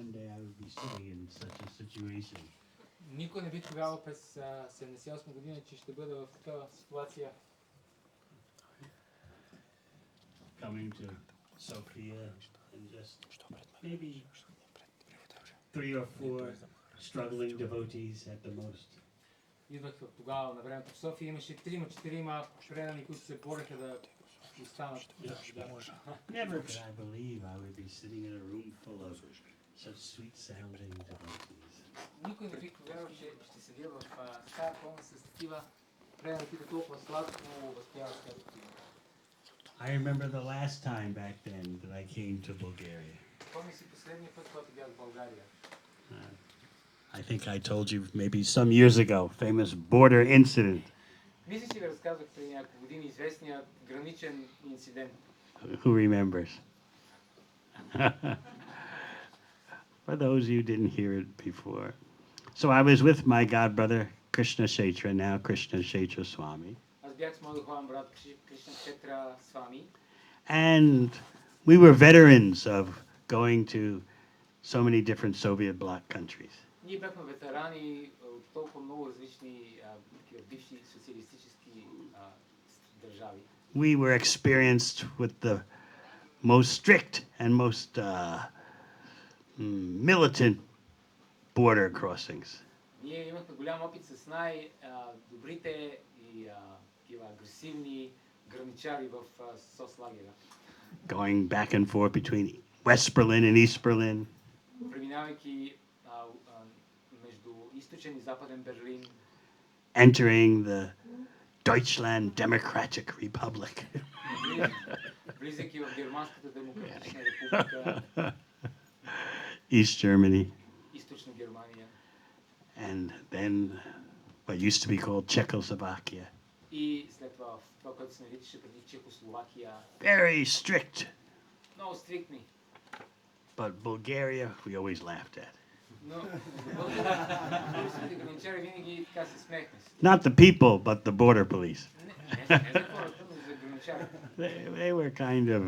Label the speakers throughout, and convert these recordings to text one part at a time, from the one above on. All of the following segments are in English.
Speaker 1: one day I would be sitting in such a situation.
Speaker 2: Никой не би повярвал през 78 година, че ще бъда в такава ситуация.
Speaker 1: Coming to Sofia and just maybe 3 or 4 struggling devotees at the most.
Speaker 2: Идвах тогава на времето в София, имаше 3-4 предани, които се бореха да останат.
Speaker 1: Never could I believe I would be sitting in a room full of such sweet sounding devotees.
Speaker 2: Никой не би повярвал, че ще седя в стая пълна с такива предани, които толкова сладко възпяват святото име.
Speaker 1: I remember the last time back then that I came to Bulgaria.
Speaker 2: Помня си последния път, когато бях в България.
Speaker 1: I think I told you maybe some years ago, famous border incident.
Speaker 2: Мисля, че ви разказах преди няколко години известният граничен инцидент.
Speaker 1: Who remembers? For those who didn't hear it before. So I was with my godbrother, Krishna Kshetra, now Krishna Kshetra Swami.
Speaker 2: Аз бях с моят духовен брат Кришна Кшетра Свами.
Speaker 1: And we were veterans of going to so many different Soviet bloc countries.
Speaker 2: Ние бяхме ветерани от толкова много различни бивши социалистически държави.
Speaker 1: We were experienced with the most strict and most militant border crossings.
Speaker 2: Ние имахме голям опит с най-добрите и такива агресивни граничари в соцлагера.
Speaker 1: Going back and forth between West Berlin and East Berlin.
Speaker 2: Преминавайки между източен и западен Берлин.
Speaker 1: Entering the Deutschland Democratic Republic.
Speaker 2: Влизайки в Германската демократична република.
Speaker 1: East Germany.
Speaker 2: Източна Германия.
Speaker 1: And then what used to be called Czechoslovakia.
Speaker 2: И след това, което се наричаше преди Чехословакия.
Speaker 1: Very strict.
Speaker 2: Много стриктни.
Speaker 1: But Bulgaria, we always laughed at. Not the people, but the border police. They were kind of,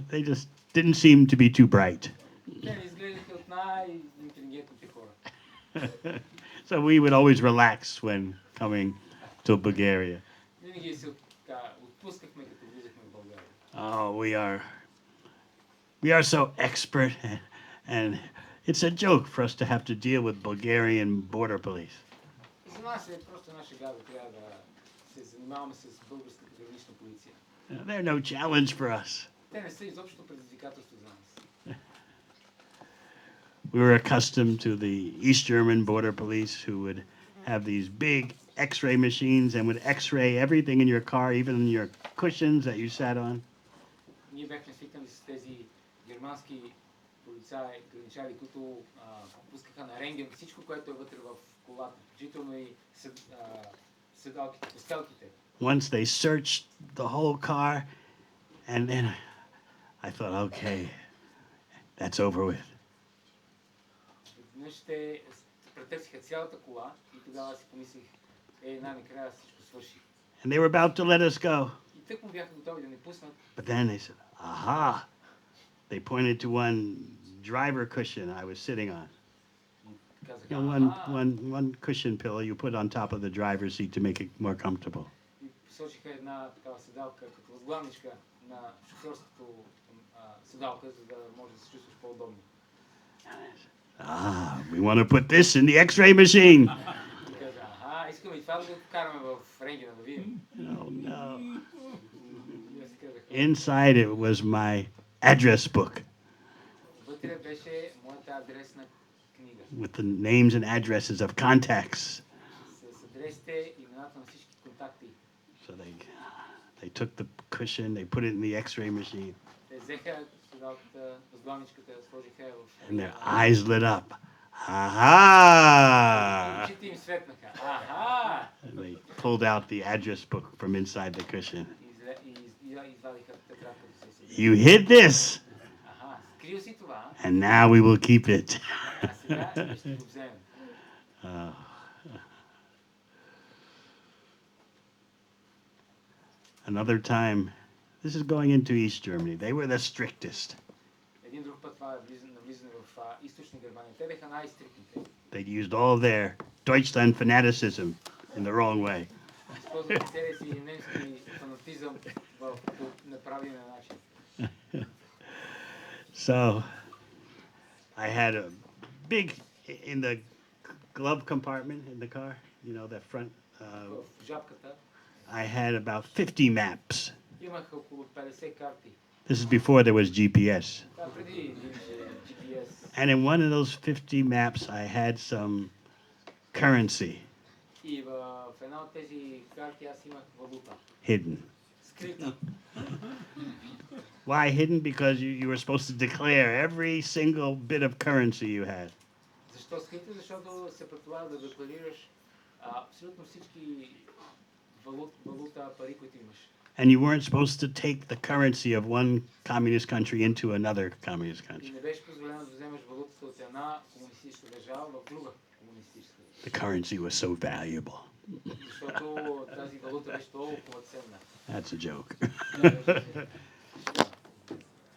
Speaker 1: they just didn't seem to be too bright. So we would always relax when coming to Bulgaria. Oh, we are so expert, and it's a joke for us to have to deal with Bulgarian border police. They're no challenge for us. We were accustomed to the East German border police who would have these big X-ray machines and would X-ray everything in your car, even your cushions that you sat on.
Speaker 2: Германски полицаи, граничари, които пускаха на рентген всичко, което е вътре в колата, включително и седалките, постелките.
Speaker 1: Once they searched the whole car, and then I thought, okay, that's over with.
Speaker 2: Веднъж те претърсиха цялата кола и тогава си помислих, най-накрая всичко свърши.
Speaker 1: And they were about to let us go.
Speaker 2: И тък му бяха готови да ни пуснат.
Speaker 1: But then they said, aha. They pointed to one driver cushion I was sitting on. You know, one cushion pillow you put on top of the driver's seat to make it more comfortable. Ah, we want to put this in the X-ray machine. Oh, no. Inside it was my address book with the names and addresses of contacts. So they took the cushion, they put it in the X-ray machine, and their eyes lit up. Aha! And they pulled out the address book from inside the cushion. You hid this, and now we will keep it. Another time, this is going into East Germany. They were the strictest.
Speaker 2: Един друг път това навлизане в източна Германия. Те бяха най-стрикните.
Speaker 1: They used all their Deutschland fanaticism in the wrong way.
Speaker 2: Използваха целия си немски фанатизъм по неправилен начин.
Speaker 1: So I had a big in the glove compartment in the car, that front.
Speaker 2: В жабката
Speaker 1: I had about 50 maps.
Speaker 2: имах около 50 карти.
Speaker 1: This is before there was GPS.
Speaker 2: Това преди имаше GPS.
Speaker 1: And in one of those 50 maps, I had some currency
Speaker 2: И в една от тези карти аз имах валута.
Speaker 1: hidden.
Speaker 2: Скрита.
Speaker 1: Why hidden? Because you were supposed to declare every single bit of currency you had.
Speaker 2: Защо скрита? Защото се предполага да декларираш абсолютно всички валута, пари, които имаш.
Speaker 1: And you weren't supposed to take the currency of one communist country into another communist
Speaker 2: И
Speaker 1: country.
Speaker 2: не беше позволено да вземеш валутата от една комунистическа държава в друга комунистическа държава.
Speaker 1: The currency was so valuable.
Speaker 2: Защото тази валута беше толкова ценна.
Speaker 1: That's a joke.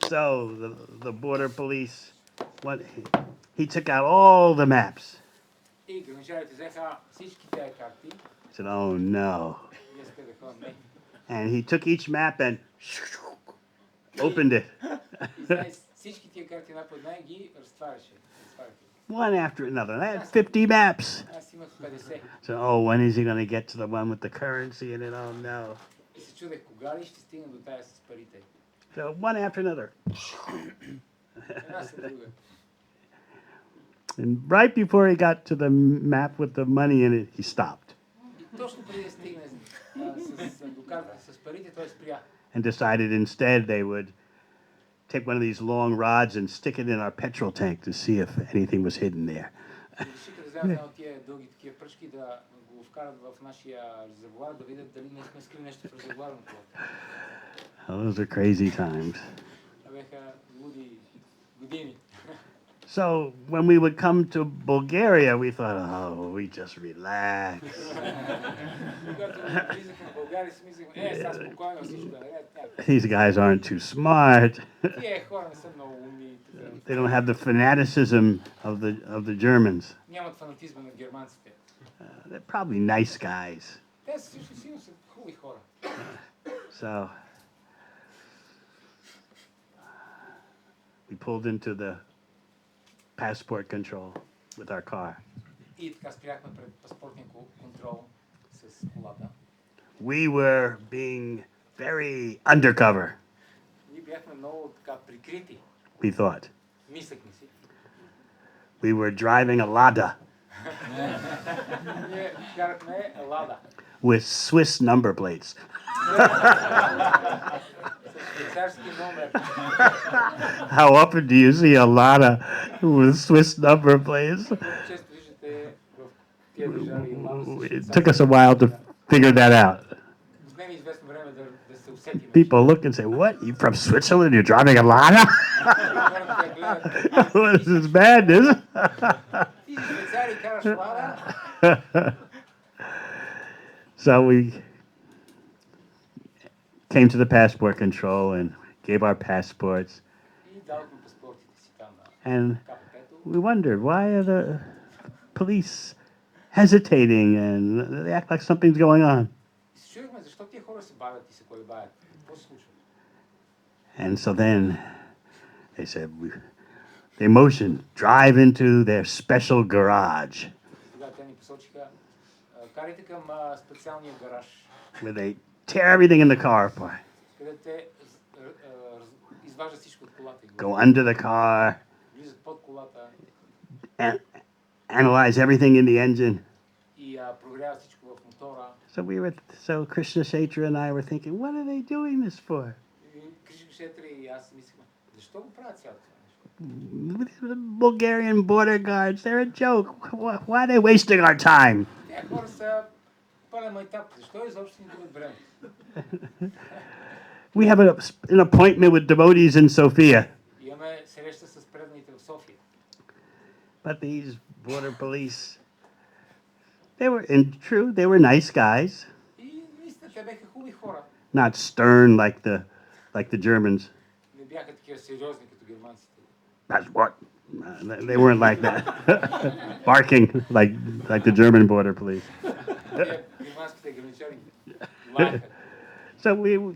Speaker 1: So the border police, he took out all the maps.
Speaker 2: И граничарите взеха всички тези карти.
Speaker 1: He said, "Oh no."
Speaker 2: И аз казах, не.
Speaker 1: And he took each map and opened it.
Speaker 2: И знаеш, всички тия карти една по една и ги разтваряше.
Speaker 1: One after another. I had 50 maps.
Speaker 2: Аз имах 50.
Speaker 1: So, oh, when is he going to get to the one with the currency in it? Oh no.
Speaker 2: И се чудех, кога ли ще стигна до тая с парите.
Speaker 1: So one after another.
Speaker 2: Една след друга.
Speaker 1: And right before he got to the map with the money in it, he stopped
Speaker 2: И точно преди да стигне до картата с парите, той спря.
Speaker 1: and decided instead they would take one of these long rods and stick it in our petrol tank to see if anything was hidden there.
Speaker 2: И решиха да вземат една от тия дълги такива пръчки, да го вкарат в нашия резервоар, да видят дали не сме скрили нещо в резервоара на колата.
Speaker 1: Those are crazy times.
Speaker 2: Това бяха луди години.
Speaker 1: So when we would come to Bulgaria, we thought, oh, we just relax.
Speaker 2: Когато влизахме в България, си мислихме, сега спокойно всичко е наред.
Speaker 1: These guys aren't too smart.
Speaker 2: Тия хора не са много умни.
Speaker 1: They don't have the fanaticism of the Germans.
Speaker 2: Нямат фанатизма на германците.
Speaker 1: They're probably nice guys.
Speaker 2: Те също сигурно са хубави хора.
Speaker 1: So we pulled into the passport control with our car.
Speaker 2: И така спряхме пред паспортния контрол с колата.
Speaker 1: We were being very undercover,
Speaker 2: Ние бяхме много така прикрити.
Speaker 1: we thought.
Speaker 2: Мислехме си.
Speaker 1: We were driving a Lada
Speaker 2: Ние карахме Лада.
Speaker 1: with Swiss number plates.
Speaker 2: Швейцарски номер.
Speaker 1: How often do you see a Lada with Swiss number plates?
Speaker 2: Често виждате в тия държави Лада с
Speaker 1: It took us
Speaker 2: швейцарски.
Speaker 1: a while to figure that out.
Speaker 2: Отнеме известно време да се усетим.
Speaker 1: People look and say, "What? You from Switzerland? You're driving a Lada?
Speaker 2: Хората гледат.
Speaker 1: What is this madness?"
Speaker 2: Ти си швейцар и караш Лада.
Speaker 1: So we came to the passport control and gave our passports,
Speaker 2: И дадохме паспортите си там на
Speaker 1: and
Speaker 2: КПП-то.
Speaker 1: we wondered, why are the police hesitating and they act like something's going on?
Speaker 2: И се чудихме защо тия хора се бавят и се колебаят. Какво се случва?
Speaker 1: And so then they said, they motioned, drive into their special garage,
Speaker 2: Тогава те ни посочиха, карайте към специалния гараж,
Speaker 1: where they tear everything in the car apart,
Speaker 2: където те изваждат всичко от колата и го
Speaker 1: go under the car,
Speaker 2: влизат под колата
Speaker 1: and analyze everything in the engine.
Speaker 2: и проверяват всичко в мотора.
Speaker 1: So Krishna Kshetra and I were thinking, what are they doing this for?
Speaker 2: И Кришна Кшетри и аз си мислихме, защо го правят цялото това нещо?
Speaker 1: The Bulgarian border guards, they're a joke. Why are they wasting our time?
Speaker 2: Те хора са пълен майтап, защо изобщо ни губят време?
Speaker 1: We have an appointment with devotees in Sofia.
Speaker 2: Имаме среща с преданите в София.
Speaker 1: But these border police, they were nice guys,
Speaker 2: И наистина те бяха хубави хора.
Speaker 1: not stern like the Germans.
Speaker 2: Не бяха такива сериозни като германците.
Speaker 1: That's what. They weren't like that. Barking like the German border police.
Speaker 2: Те германските граничари лаяха.
Speaker 1: So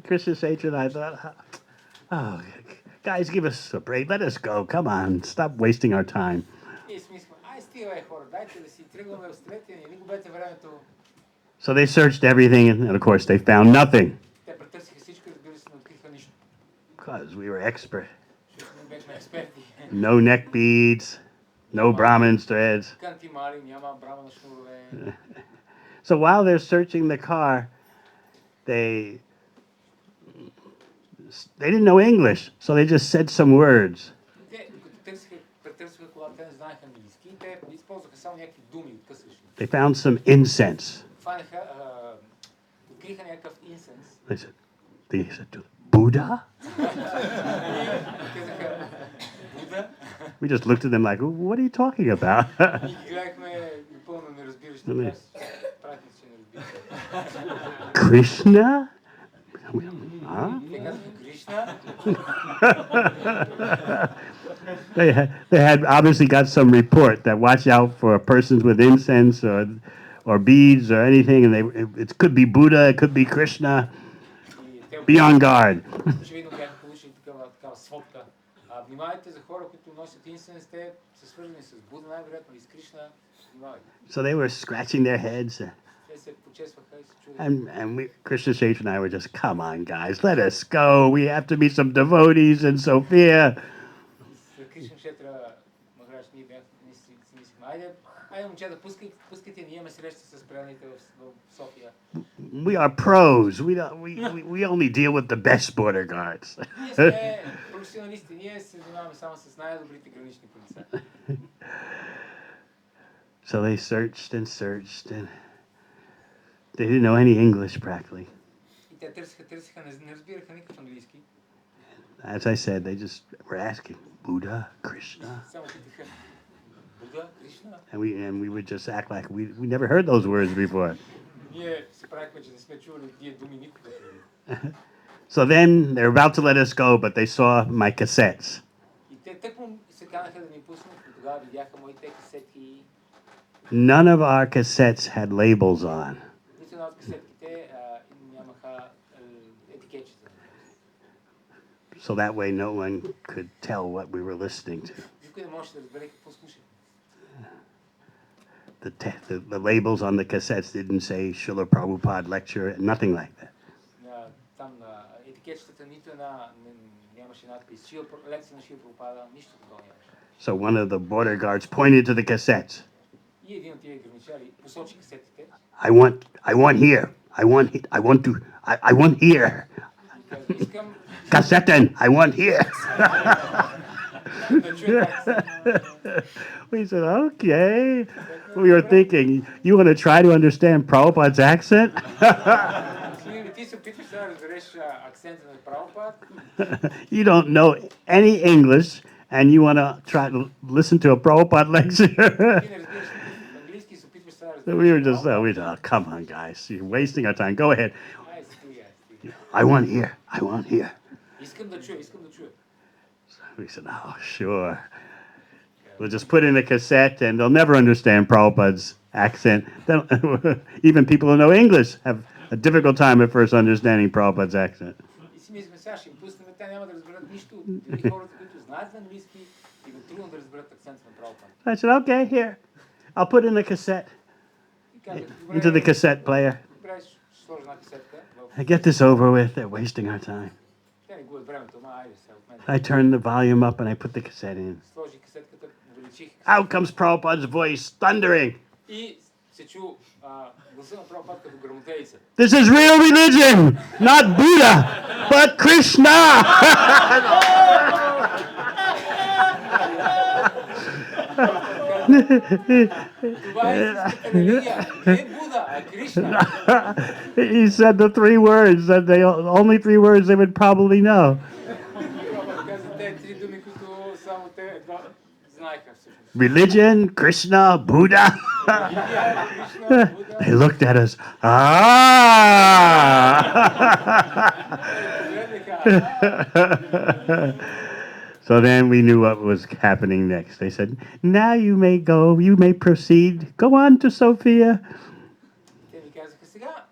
Speaker 1: Christian Sage and I thought, oh, guys, give us a break. Let us go. Come on. Stop wasting our time.
Speaker 2: И си мислихме, ай стига бе хора, дайте да си тръгваме, разстрелете ни, не губете времето.
Speaker 1: So they searched everything, and of course they found nothing.
Speaker 2: Те претърсиха всичко, разбира се, не откриха нищо.
Speaker 1: Because we were expert.
Speaker 2: Защото ние бяхме експерти.
Speaker 1: No neck beads, no Brahmin threads.
Speaker 2: Кантимари, няма брамана шнурове.
Speaker 1: So while they're searching the car, they didn't know English, so they just said some words.
Speaker 2: Те, докато претърсиха колата, те не знаеха английски, те използваха само някакви думи откъсващи.
Speaker 1: They found some incense.
Speaker 2: Фанаха, откриха някакъв инсенс.
Speaker 1: They said to Buddha?
Speaker 2: Казаха, Буда.
Speaker 1: We just looked at them like, what are you talking about?
Speaker 2: И ги гледахме напълно неразбиращи. Правихме, че не разбираме.
Speaker 1: Krishna? Huh?
Speaker 2: Те казаха Кришна.
Speaker 1: They had obviously got some report that watch out for persons with incense or beads or anything, and it could be Buddha, it could be Krishna. Be on guard.
Speaker 2: Очевидно бяха получили такава сводка. Внимавайте за хора, които носят инсенс, те са свързани с Буда, най-вероятно и с Кришна. Внимавайте.
Speaker 1: So they were scratching their heads.
Speaker 2: Те се почесваха и се чудеха.
Speaker 1: And Christian Sage and I were just, come on, guys, let us go. We have to meet some devotees in Sofia.
Speaker 2: С Кришна Шетра Махарадж ние си мислихме, айде момчета, пускайте, ние имаме среща с преданите в София.
Speaker 1: We are pros. We only deal with the best border guards.
Speaker 2: Ние сме професионалисти, ние се занимаваме само с най-добрите гранични полицаи.
Speaker 1: So they searched and searched, and they didn't know any English practically.
Speaker 2: И те търсиха, не разбираха никакъв английски.
Speaker 1: As I said, they just were asking, Buddha, Krishna.
Speaker 2: Само питаха, Буда, Кришна.
Speaker 1: And we would just act like we never heard those words before.
Speaker 2: Ние се правихме, че не сме чували тия думи никога преди.
Speaker 1: So then they're about to let us go, but they saw my cassettes.
Speaker 2: И те тъкмо се канаха да ни пуснат, но тогава видяха моите касети.
Speaker 1: None of our cassettes had labels on.
Speaker 2: Нито една от касетките нямаха етикетчета.
Speaker 1: So that way no one could tell what we were listening to.
Speaker 2: Никой не може да разбере какво слушах.
Speaker 1: The labels on the cassettes didn't say Srila Prabhupada lecture, nothing like that.
Speaker 2: Там на етикетчетата нито една нямаше надпис лекция на Шрила Прабхупада, нищо такова нямаше.
Speaker 1: So one of the border guards pointed to the cassettes.
Speaker 2: И един от тия граничари посочи касетите.
Speaker 1: I want here. I want here.
Speaker 2: Искам
Speaker 1: Kassetten, I want here.
Speaker 2: да чуя как
Speaker 1: We said, okay. We were thinking, you want to try to understand Prabhupada's accent?
Speaker 2: ти се опитваш да разбереш акцента на Прабхупад.
Speaker 1: You don't know any English, and you want to try to listen to a Prabhupada lecture?
Speaker 2: Ти не разбираш английски и се опитваш да разбереш.
Speaker 1: We were just, come on, guys. You're wasting our time. Go ahead.
Speaker 2: Ай, стига.
Speaker 1: I want here.
Speaker 2: Искам да чуя.
Speaker 1: We said, oh, sure. We'll just put in a cassette, and they'll never understand Prabhupada's accent. Even people who know English have a difficult time at first understanding Prabhupada's accent.
Speaker 2: И си мислим, сега ще им пуснем, те няма да разберат нищо. Дори хората, които знаят английски, и го трудно да разберат акцента на Прабхупад.
Speaker 1: I said, okay, here. I'll put in a cassette into the cassette player.
Speaker 2: Добре, ще сложа една касетка.
Speaker 1: I get this over with. They're wasting our time.
Speaker 2: Те не губят времето, ама айде сега от мен.
Speaker 1: I turned the volume up and I put the cassette in.
Speaker 2: Сложих касетката, увеличих.
Speaker 1: Out comes Prabhupada's voice, thundering.
Speaker 2: И се чу гласа на Прабхупад като гръмотевица.
Speaker 1: This is real religion, not Buddha, but Krishna.
Speaker 2: Това е истинската религия. Не Буда, а Кришна.
Speaker 1: He said the three words that only three words they would probably know.
Speaker 2: Прабхупад каза те три думи, които само те едва знаеха всъщност.
Speaker 1: Religion, Krishna, Buddha.
Speaker 2: Кришна, Буда.
Speaker 1: They looked at us. So then we knew what was happening next. They said, now you may go, you may proceed. Go on to Sofia.
Speaker 2: Те ни казаха сега,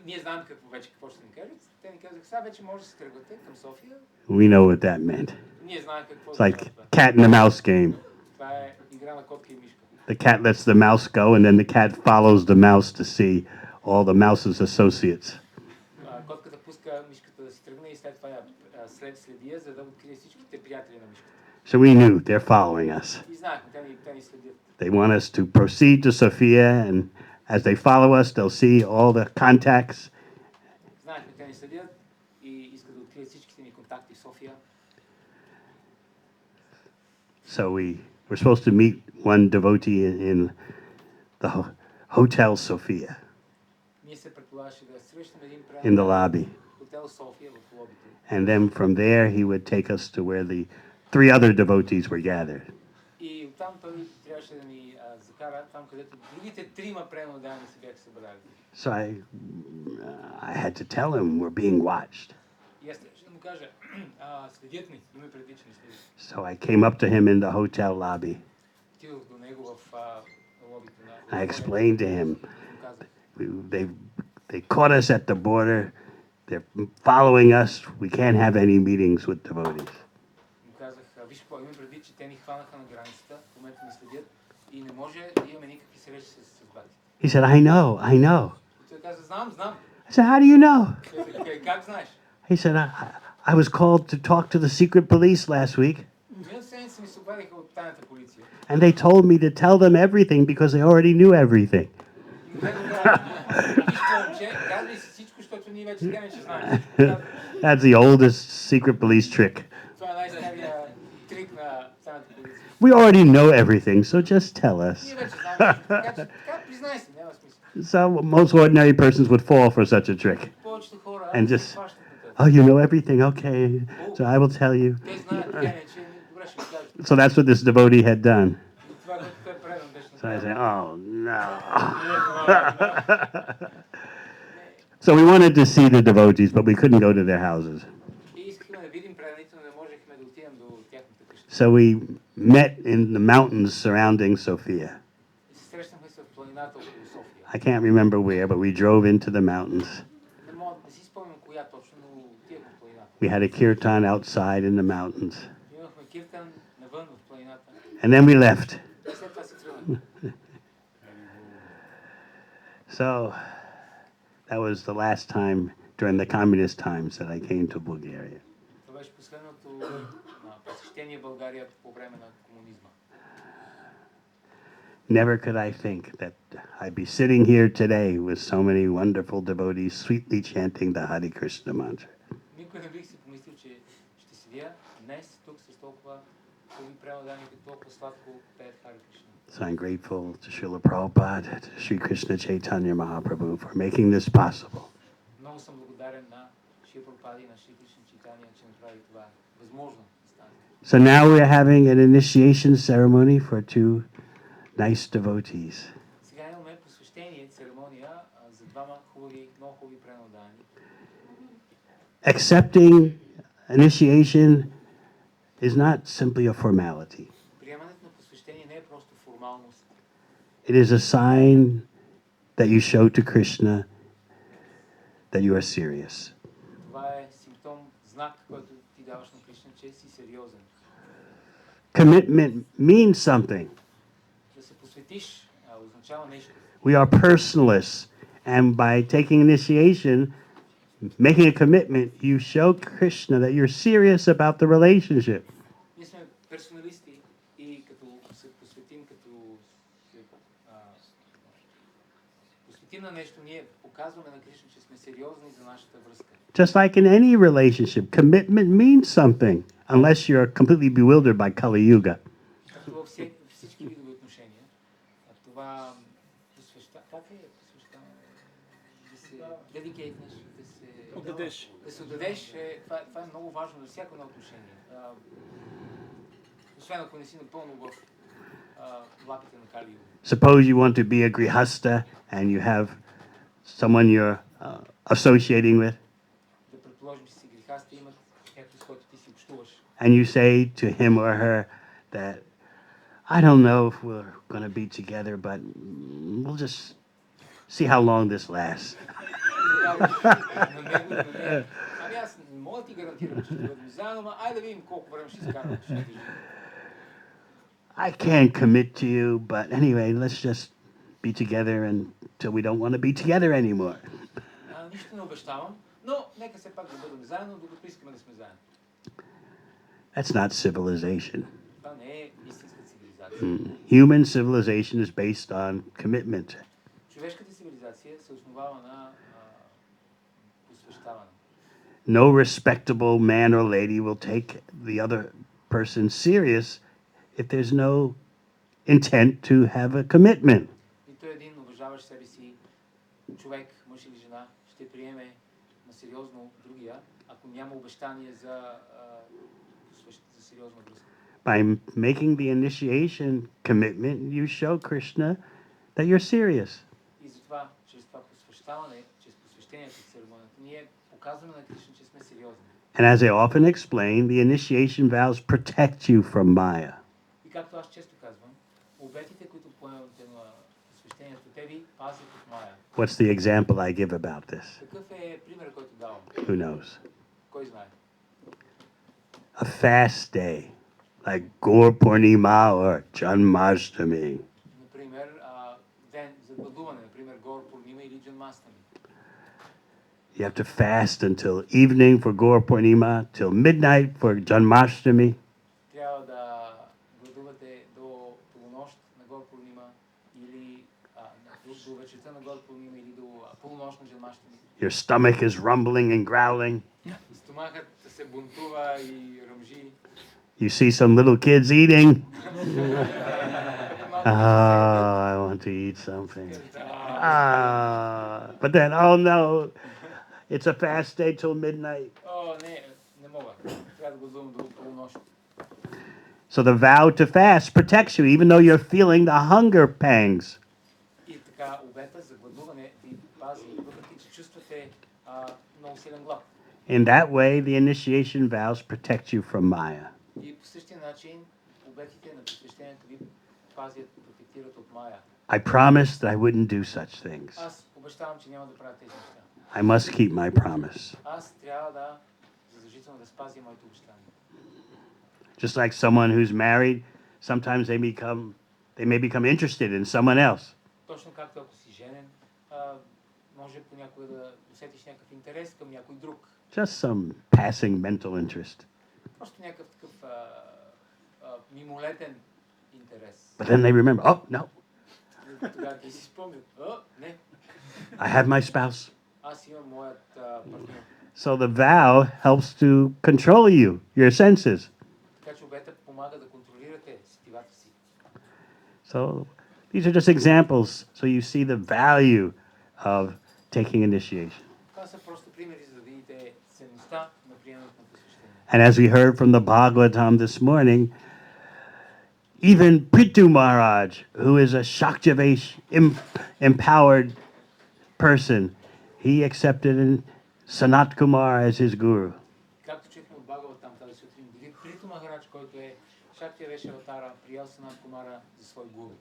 Speaker 2: ние знаем какво ще ни кажат, те ни казаха сега вече може да се тръгвате към София.
Speaker 1: We know what that meant.
Speaker 2: Ние знаем какво
Speaker 1: It's like cat and the mouse game.
Speaker 2: Това е игра на котка и мишка.
Speaker 1: The cat lets the mouse go, and then the cat follows the mouse to see all the mouse's associates.
Speaker 2: Котката пуска мишката да си тръгне и след това я следи я, за да открие всичките приятели на мишката.
Speaker 1: So we knew they're following us.
Speaker 2: И знаехме, те ни следят.
Speaker 1: They want us to proceed to Sofia, and as they follow us, they'll see all the contacts.
Speaker 2: Знаехме, те ни следят и искат да открият всичките ни контакти в София.
Speaker 1: So we were supposed to meet one devotee in the Hotel Sofia,
Speaker 2: Ние се предполагаше да срещнем един
Speaker 1: in the lobby.
Speaker 2: хотел София в лобито.
Speaker 1: And then from there, he would take us to where the 3 other devotees were gathered.
Speaker 2: И оттам той трябваше да ни закара там, където другите 3 пренодани се бяха събрали.
Speaker 1: So I had to tell him we're being watched.
Speaker 2: И аз трябваше да му кажа, следят ни, има предвид, че ни следят.
Speaker 1: So I came up to him in the hotel lobby.
Speaker 2: Отидох до него в лобито
Speaker 1: I
Speaker 2: на...
Speaker 1: explained to him,
Speaker 2: Казах,
Speaker 1: they caught us at the border. They're following us. We can't have any meetings with devotees.
Speaker 2: му казах, виж какво, имам предвид, че те ни хванаха на границата, в момента ни следят и не може да имаме никакви срещи с бати.
Speaker 1: He said, I know.
Speaker 2: И той каза, знам.
Speaker 1: I said, how do you know?
Speaker 2: Как знаеш?
Speaker 1: He said, I was called to talk to the secret police last week,
Speaker 2: Миналата седмица ми се обадиха от тайната полиция.
Speaker 1: and they told me to tell them everything because they already knew everything. That's the oldest secret police trick. We already know everything, so just tell us. So most ordinary persons would fall for such a trick and just, oh, you know everything, okay, so I will tell you. So that's what this devotee had done. So I said, oh no. So we wanted to see the devotees, but we couldn't go to their houses. So we met in the mountains surrounding Sofia. I can't remember where, but we drove into the mountains. We had a kirtan outside in the mountains. And then we left. So that was the last time during the communist times that I came to Bulgaria. Never could I think that I'd be sitting here today with so many wonderful devotees sweetly chanting the Hare Krishna mantra. So I'm grateful to Srila Prabhupada, to Sri Krishna Chaitanya Mahaprabhu for making this possible. So now we're having an initiation ceremony for 2 nice devotees. Accepting initiation is not simply a formality. It is a sign that you show to Krishna that you are serious. Commitment means something. We are personalists, and by taking initiation, making a commitment, you show Krishna that you're serious about the relationship. Just like in any relationship, commitment means something, unless you're completely bewildered by Kali Yuga. Suppose you want to be a grihasta and you have someone you're associating with, and you say to him or her that, I don't know if we're going to be together, but we'll just see how long this lasts.
Speaker 2: На него или на нея. Ами аз не мога да ти гарантирам, че ще бъдем заедно, но айде да видим колко време ще изкараме, ще издържим.
Speaker 1: I can't commit to you, but anyway, let's just be together until we don't want to be together anymore.
Speaker 2: Нищо не обещавам, но нека все пак да бъдем заедно, докато искаме да сме заедно.
Speaker 1: That's not civilization.
Speaker 2: Това не е истинска цивилизация.
Speaker 1: Human civilization is based on commitment.
Speaker 2: Човешката цивилизация се основава на посвещаване.
Speaker 1: No respectable man or lady will take the other person serious if there's no intent to have a commitment.
Speaker 2: Нито един уважаващ себе си човек, мъж или жена, ще приеме на сериозно другия, ако няма обещание за сериозна връзка.
Speaker 1: By making the initiation commitment, you show Krishna that you're serious.
Speaker 2: И затова, чрез това посвещаване, чрез посвещението в церемонията, ние показваме на Кришна, че сме сериозни.
Speaker 1: And as I often explain, the initiation vows protect you from Maya.
Speaker 2: И както аз често казвам, обетите, които поемате на посвещението, те ви пазят от Мая.
Speaker 1: What's the example I give about this?
Speaker 2: Какъв е пример, който давам?
Speaker 1: Who knows?
Speaker 2: Кой знае?
Speaker 1: A fast day, like Gaur Purnima or Janmashtami.
Speaker 2: Например, ден за гладуване, например, Гор Пурнима или Джанмастами.
Speaker 1: You have to fast until evening for Gaur Purnima, till midnight for Janmashtami.
Speaker 2: Трябва да гладувате до полунощ на Гор Пурнима или до вечерта на Гор Пурнима или до полунощ на Джанмастами.
Speaker 1: Your stomach is rumbling and growling.
Speaker 2: Стомахът се бунтува и ръмжи.
Speaker 1: You see some little kids eating. Oh, I want to eat something. But then, oh no, it's a fast day till midnight.
Speaker 2: О, не мога. Трябва да гладувам до полунощ.
Speaker 1: So the vow to fast protects you, even though you're feeling the hunger pangs.
Speaker 2: И така, обета за гладуване ви пази, въпреки че чувствате много силен глад.
Speaker 1: In that way, the initiation vows protect you from Maya.
Speaker 2: И по същия начин, обетите на посвещението ви пазят, протектират от Мая.
Speaker 1: I promised that I wouldn't do such things.
Speaker 2: Аз обещавам, че няма да правя тези неща.
Speaker 1: I must keep my promise.
Speaker 2: Аз трябва да задължително да спазя моето обещание.
Speaker 1: Just like someone who's married, sometimes they may become interested in someone else.
Speaker 2: Точно както ако си женен, може понякога да усетиш някакъв интерес към някой друг.
Speaker 1: Just some passing mental interest.
Speaker 2: Просто някакъв такъв мимолетен интерес.
Speaker 1: But then they remember, oh, no,
Speaker 2: Тогава ти си спомнят, не,
Speaker 1: I have my spouse.
Speaker 2: аз имам моят партньор.
Speaker 1: So the vow helps to control you, your senses.
Speaker 2: Така че обета помага да контролирате сетивата си.
Speaker 1: So these are just examples so you see the value of taking initiation.
Speaker 2: Това са просто примери, за да видите ценността на приемането на посвещение.
Speaker 1: And as we heard from the Bhagavatam this morning, even Prithu Maharaj, who is a Shaktivesh empowered person, he accepted Sanat Kumar as his guru.
Speaker 2: Както чухме от Бхагаватам тази сутрин, дори Приту Махарадж, който е Шактивеш Аватара, приял Санат Кумара за свой гуру.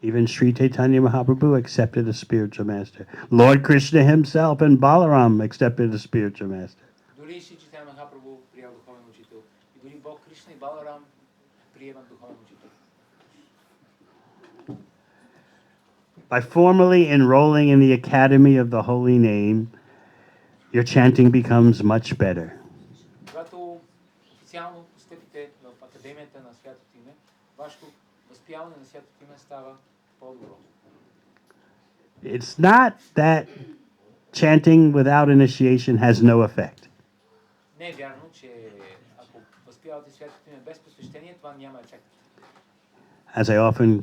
Speaker 1: Even Sri Chaitanya Mahaprabhu accepted a spiritual master. Lord Krishna himself and Balaram accepted a spiritual master.
Speaker 2: Дори Шри Чайтanya Махапрабху приял духовен учител. И дори Бог Кришна и Баларам приемат духовен учител.
Speaker 1: By formally enrolling in the Academy of the Holy Name, your chanting becomes much better.
Speaker 2: Когато официално постъпите в Академията на Святото име, вашето възпяване на Святото име става по-добро.
Speaker 1: It's not that chanting without initiation has no effect.
Speaker 2: Не е вярно, че ако възпявате Святото име без посвещение, това няма ефект.
Speaker 1: As I often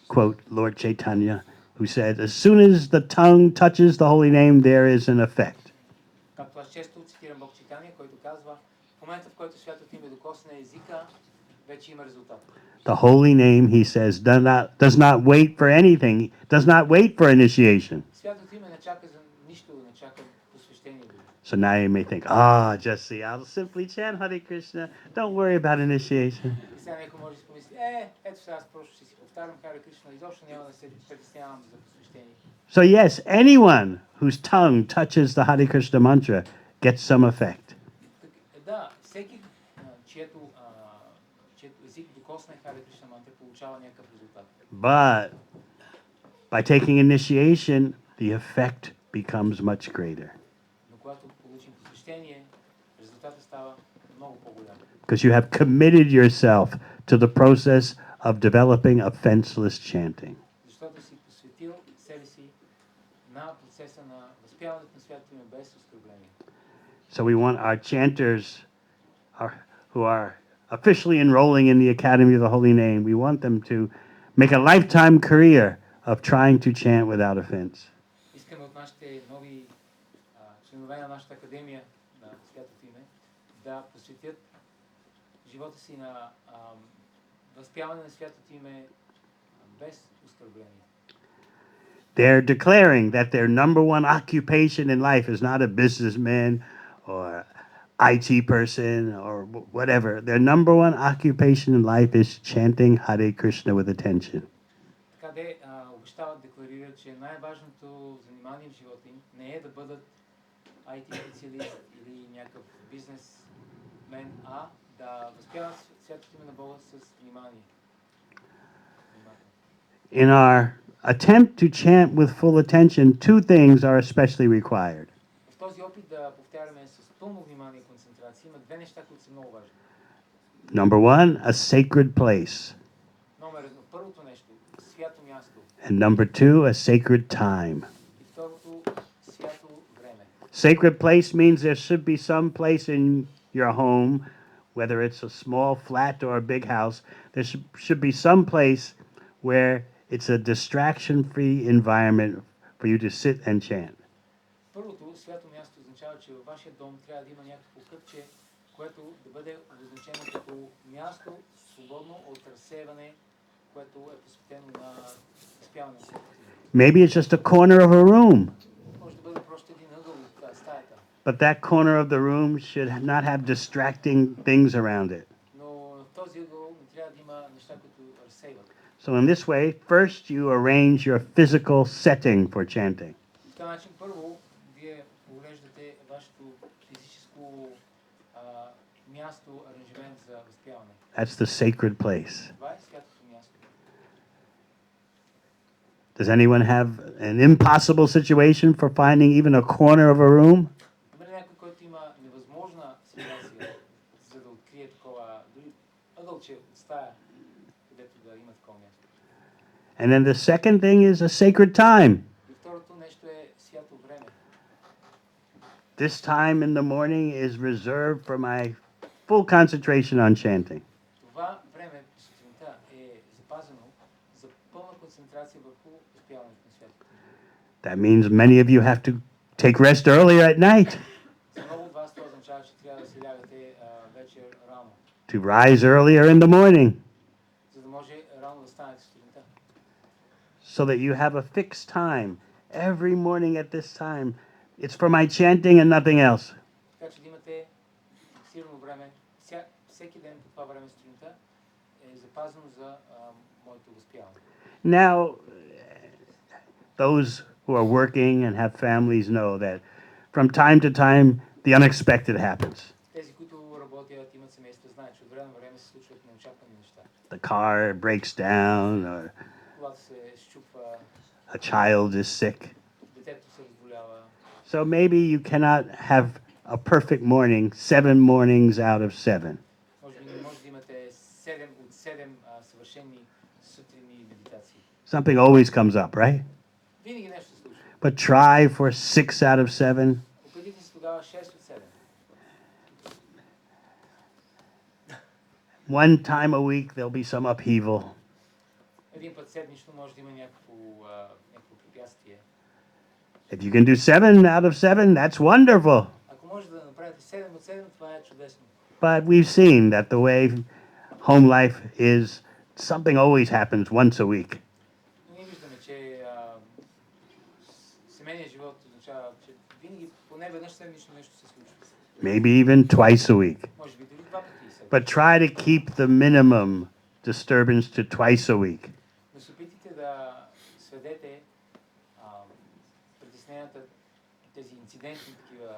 Speaker 1: quote Lord Chaitanya, who said, as soon as the tongue touches the holy name, there is an effect.
Speaker 2: Както аз често цитирам Бог Чайтания, който казва, в момента в който Святото име докосне езика, вече има резултат.
Speaker 1: The holy name, he says, does not wait for anything, does not wait for initiation.
Speaker 2: Святото име не чака за нищо, не чака посвещение.
Speaker 1: So now you may think, ah, just see, I'll simply chant Hare Krishna. Don't worry about initiation.
Speaker 2: И сега някой може да си помисли, ето сега аз просто ще си повтарям Харе Кришна, изобщо няма да се притеснявам за посвещение.
Speaker 1: So yes, anyone whose tongue touches the Hare Krishna mantra gets some effect.
Speaker 2: Да, всеки, чието език докосне Харе Кришна мантра, получава някакъв резултат.
Speaker 1: But by taking initiation, the effect becomes much greater.
Speaker 2: Но когато получим посвещение, резултатът става много по-голям.
Speaker 1: Because you have committed yourself to the process of developing offenseless chanting.
Speaker 2: Защото си посветил себе си на процеса на възпяването на святото име без оскърбление.
Speaker 1: So we want our chanters who are officially enrolling in the Academy of the Holy Name, we want them to make a lifetime career of trying to chant without offense.
Speaker 2: Искаме от нашите нови членове на нашата академия на святото име да посветят живота си на възпяване на святото име без оскърбление.
Speaker 1: They're declaring that their number one occupation in life is not a businessman or IT person or whatever. Their number one occupation in life is chanting Hare Krishna with attention.
Speaker 2: Така де обещават, декларират, че най-важното занимание в живота им не е да бъдат IT специалист или някакъв бизнесмен, а да възпяват святото име на Бога с внимание.
Speaker 1: In our attempt to chant with full attention, two things are especially required.
Speaker 2: В този опит да повтаряме с пълно внимание и концентрация, има две неща, които са много важни.
Speaker 1: Number one, a sacred place.
Speaker 2: Номер едно, първото нещо, свято място.
Speaker 1: And number two, a sacred time.
Speaker 2: И второто, свято време.
Speaker 1: Sacred place means there should be some place in your home, whether it's a small flat or a big house, there should be some place where it's a distraction-free environment for you to sit and chant.
Speaker 2: Първото, свято място означава, че във вашия дом трябва да има някакво кътче, което да бъде обозначено като място, свободно от разсейване, което е посветено на изпяване на святото име.
Speaker 1: Maybe it's just a corner of a room,
Speaker 2: Може да бъде просто един ъгъл от стаята,
Speaker 1: but that corner of the room should not have distracting things around it.
Speaker 2: но в този ъгъл не трябва да има неща, които разсейват.
Speaker 1: So in this way, first you arrange your physical setting for chanting.
Speaker 2: По този начин първо вие уреждате вашето физическо място, аранжимент за възпяване.
Speaker 1: That's the sacred place.
Speaker 2: Това е святото място.
Speaker 1: Does anyone have an impossible situation for finding even a corner of a room?
Speaker 2: Има ли някой, който има невъзможна ситуация, за да открие такова, дори ъгълче от стая, където да има такова място?
Speaker 1: And then the second thing is a sacred time.
Speaker 2: И второто нещо е свято време.
Speaker 1: This time in the morning is reserved for my full concentration on chanting.
Speaker 2: Това време по сутринта е запазено за пълна концентрация върху възпяването на святото.
Speaker 1: That means many of you have to take rest earlier at night,
Speaker 2: За много от вас това означава, че трябва да се лягате вечер рано,
Speaker 1: to rise earlier in the morning,
Speaker 2: за да може рано да станете сутринта.
Speaker 1: so that you have a fixed time. Every morning at this time, it's for my chanting and nothing else.
Speaker 2: Така че да имате фиксирано време, всеки ден по това време сутринта е запазено за моето възпяване.
Speaker 1: Now, those who are working and have families know that from time to time, the unexpected happens.
Speaker 2: Тези, които работят, имат семейства, знаят, че от време на време се случват неочаквани неща.
Speaker 1: The car breaks down, or
Speaker 2: Когато се счупва,
Speaker 1: a child is sick.
Speaker 2: детето се разболява.
Speaker 1: So maybe you cannot have a perfect morning, 7 mornings out of 7.
Speaker 2: Може би не може да имате 7 от 7 съвършени сутринни медитации.
Speaker 1: Something always comes up, right?
Speaker 2: Винаги нещо се случва.
Speaker 1: But try for 6 out of 7.
Speaker 2: Опитайте се тогава 6 от 7.
Speaker 1: One time a week, there'll be some upheaval.
Speaker 2: Един път седмично може да има някакво препятствие.
Speaker 1: If you can do 7 out of 7, that's wonderful.
Speaker 2: Ако може да направите 7 от 7, това е чудесно.
Speaker 1: But we've seen that the way home life is, something always happens once a week.
Speaker 2: Ние виждаме, че семейният живот означава, че винаги по поне веднъж седмично нещо се случва.
Speaker 1: Maybe even twice a week.
Speaker 2: Може би дори 2 пъти седмично.
Speaker 1: But try to keep the minimum disturbance to twice a week.
Speaker 2: Но се опитайте да сведете притесненията, тези инцидентни такива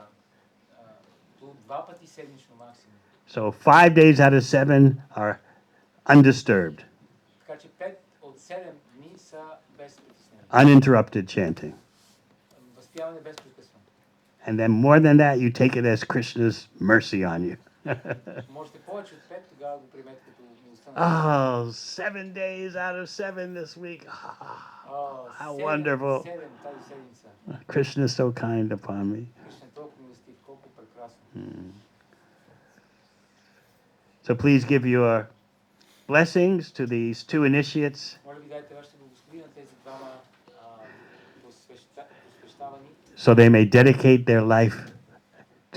Speaker 2: до 2 пъти седмично максимум.
Speaker 1: So 5 days out of 7 are undisturbed,
Speaker 2: Така че 5 от 7 дни са без притеснение.
Speaker 1: uninterrupted chanting.
Speaker 2: Възпяване без прекъсване.
Speaker 1: And then more than that, you take it as Krishna's mercy on you.
Speaker 2: Можете повече от 5, тогава го приемете като милостта на
Speaker 1: Oh, 7 days out of 7 this week. How wonderful.
Speaker 2: 7 тази седмица.
Speaker 1: Krishna is so kind upon me.
Speaker 2: Кришна е толкова милостив, колко прекрасно.
Speaker 1: So please give your blessings to these two initiates.
Speaker 2: Моля ви, дайте вашите благословения на тези двама посвещавани,
Speaker 1: So they may dedicate their life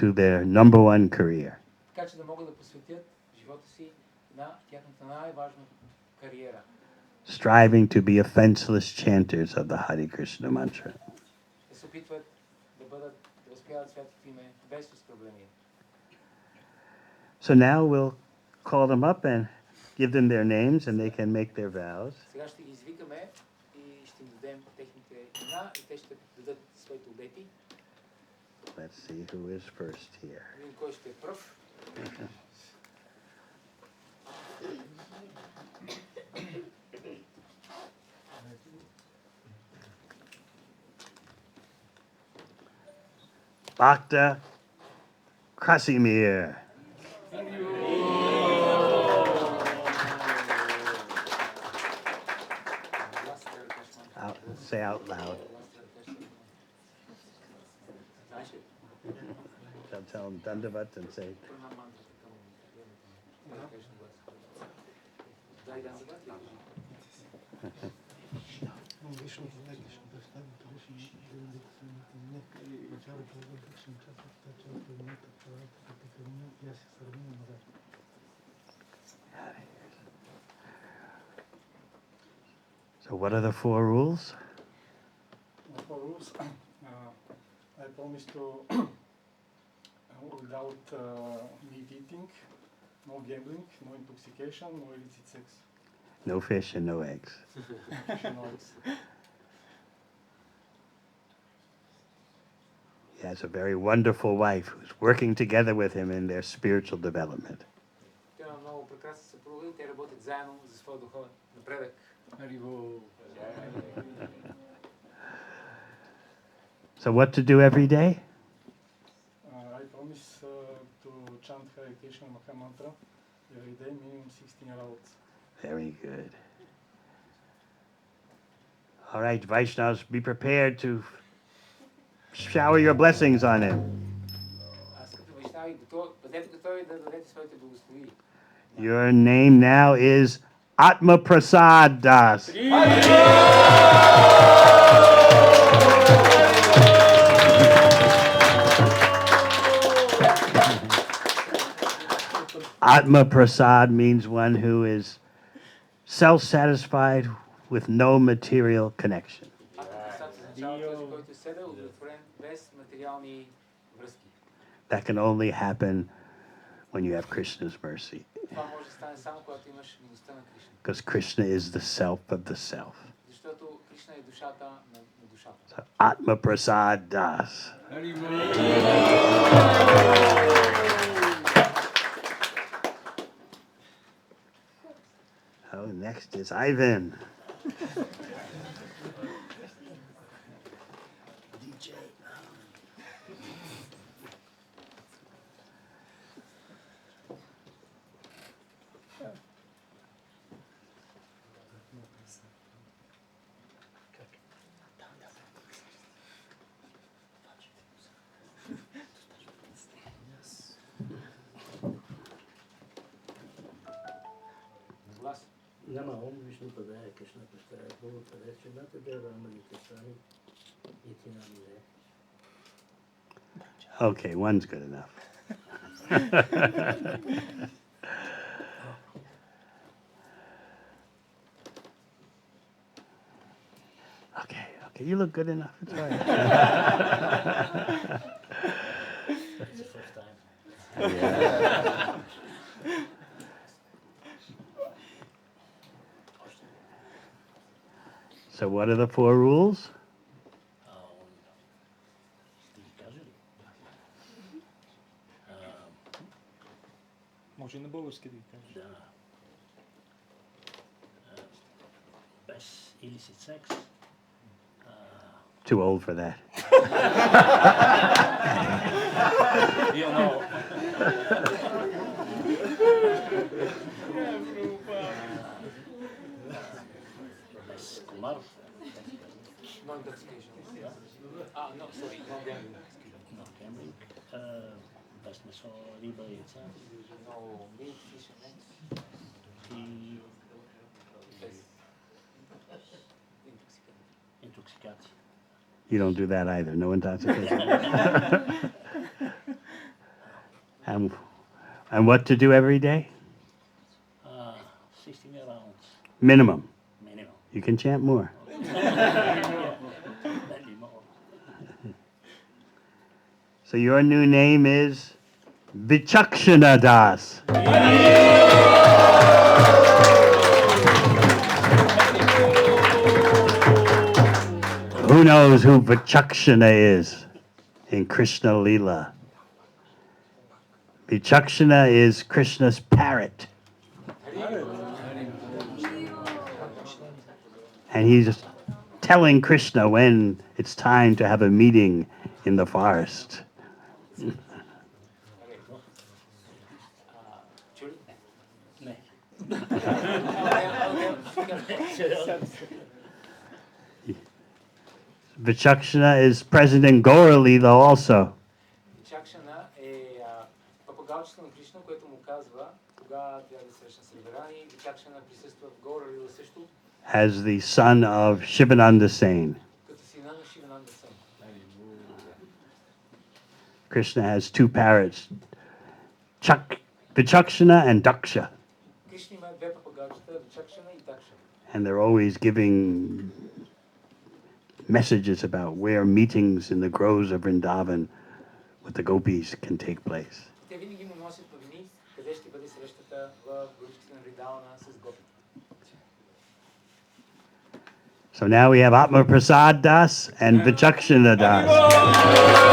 Speaker 1: to their number one career.
Speaker 2: така че да могат да посветят живота си на тяхната най-важна кариера.
Speaker 1: Striving to be offenseless chanters of the Hare Krishna mantra.
Speaker 2: Да се опитват да възпяват святото име без оскърбление.
Speaker 1: So now we'll call them up and give them their names and they can make their vows.
Speaker 2: Сега ще ги извикаме и ще им дадем техните имена и те ще дадат своите обети.
Speaker 1: Let's see who is first here.
Speaker 2: Видим кой ще е пръв.
Speaker 1: Bhakta Krasimir. Say out loud. Tell them Dandavat and say. So what are the 4 rules?
Speaker 3: The 4 rules. I promise to without meat eating, no gambling, no intoxication, no illicit sex.
Speaker 1: No fish and no eggs.
Speaker 3: Fish and eggs.
Speaker 1: He has a very wonderful wife who's working together with him in their spiritual development.
Speaker 2: Той има много прекрасна съпруга и те работят заедно за своя духовен напредък.
Speaker 1: So what to do every day?
Speaker 3: I promise to chant Hare Krishna Maha Mantra every day, minimum 16 hours.
Speaker 1: Very good. All right, Vaishnavas, be prepared to shower your blessings on him. Your name now is Atma Prasad Das. Atma Prasad means one who is self-satisfied with no material connection. That can only happen when you have Krishna's mercy. Because Krishna is the self of the self. So, Atma Prasad Das. Oh, next is Ivan. DJ.
Speaker 4: Nama Om Vishnu Padaya Krishna Prasthaya Bhava Padaya Srimati Devaramani Krishani Iti Namine.
Speaker 1: Okay, one's good enough. Okay, you look good enough. It's all right. Yeah. So what are the 4 rules?
Speaker 5: Може и на български да ги кажеш.
Speaker 4: Да. Без illicit sex.
Speaker 1: Too old for that.
Speaker 5: You know.
Speaker 4: Без комар.
Speaker 2: No intoxication. No, sorry, no gambling.
Speaker 4: No gambling. Без месо, риба, яйца.
Speaker 2: No meat, fish and eggs.
Speaker 4: И
Speaker 2: Без intoxicant.
Speaker 4: интоксикация.
Speaker 1: You don't do that either. No intoxication. And what to do every day?
Speaker 4: 16 rounds.
Speaker 1: Minimum.
Speaker 4: Minimum.
Speaker 1: You can chant more.
Speaker 4: Maybe more.
Speaker 1: So your new name is Vichakshana Das. Who knows who Vichakshana is in Krishna Leela? Vichakshana is Krishna's parrot. And he's telling Krishna when it's time to have a meeting in the forest.
Speaker 2: Чули?
Speaker 4: Не.
Speaker 1: Vichakshana is present in Gaura Leela also.
Speaker 2: Вичакшана е папагалчето на Кришна, което му казва кога трябва да срещна Сърберани. Вичакшана присъства в Гора Лила също,
Speaker 1: As the son of Shivananda Sain.
Speaker 2: като сина на Шивананда Сен.
Speaker 1: Krishna has 2 parrots, Vichakshana and Daksha.
Speaker 2: Кришна има 2 папагалчета, Вичакшана и Дакша.
Speaker 1: And they're always giving messages about where meetings in the groves of Vrindavan with the gopis can take place.
Speaker 2: Те винаги му носят новини, къде ще бъде срещата в горичките на Вриндавана с гопи.
Speaker 1: So now we have Atma Prasad Das and Vichakshana Das.